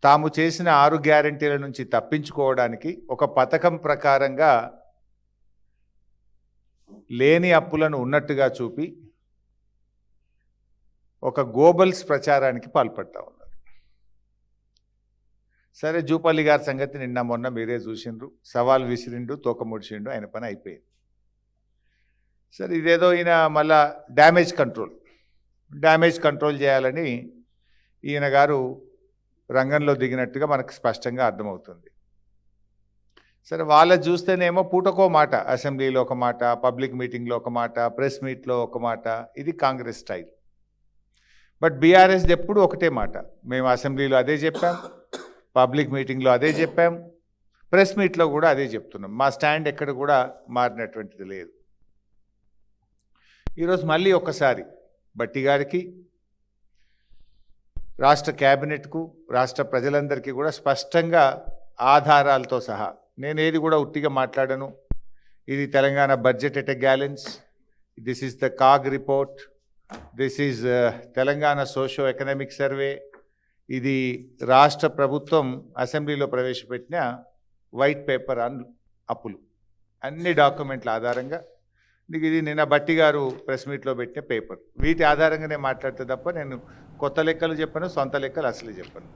తాము చేసిన 6 గ్యారెంటీల నుంచి తప్పించుకోవడానికి ఒక పథకం ప్రకారంగా లేని అప్పులను ఉన్నట్టుగా చూపి ఒక గోబల్స్ ప్రచారానికి పాల్పడతా ఉన్నారు. సరే, జూపల్లి గారి సంగతి నిన్న మొన్న మీరే చూసిండ్రు. సవాల్ విసిరిండు, తోక ముడిచిండు, ఆయన పని అయిపోయింది. సరే, ఇదేదో ఈయన మళ్ళా డ్యామేజ్ కంట్రోల్ చేయాలని ఈయన గారు రంగంలో దిగినట్టుగా మనకు స్పష్టంగా అర్థమవుతుంది. సరే, వాళ్ళ చూస్తేనేమో పూటకో మాట, అసెంబ్లీలో ఒక మాట, పబ్లిక్ మీటింగ్లో ఒక మాట, ప్రెస్ మీట్లో ఒక మాట. ఇది కాంగ్రెస్ స్టైల్. బట్ బీఆర్ఎస్ది ఎప్పుడు ఒకటే మాట. మేము అసెంబ్లీలో అదే చెప్పాం, పబ్లిక్ మీటింగ్లో అదే చెప్పాం, ప్రెస్ మీట్లో కూడా అదే చెప్తున్నాం. మా స్టాండ్ ఎక్కడ కూడా మారినటువంటిది లేదు. ఈరోజు మళ్ళీ ఒక్కసారి భట్టి గారికి, రాష్ట్ర క్యాబినెట్కు, రాష్ట్ర ప్రజలందరికీ కూడా స్పష్టంగా ఆధారాలతో సహా, నేను ఏది కూడా ఉట్టిగా మాట్లాడను. ఇది Telangana budget at a gallons, this is the CAG report, this is Telangana socio economic survey, ఇది రాష్ట్ర ప్రభుత్వం అసెంబ్లీలో ప్రవేశపెట్టిన వైట్ పేపర్ ఆన్ అప్పులు, అన్ని డాక్యుమెంట్ల ఆధారంగా. ఇది నిన్న భట్టి గారు ప్రెస్ మీట్లో పెట్టిన పేపర్. వీటి ఆధారంగానే మాట్లాడితే తప్ప నేను కొత్త లెక్కలు చెప్పను, సొంత లెక్కలు అసలు చెప్పను.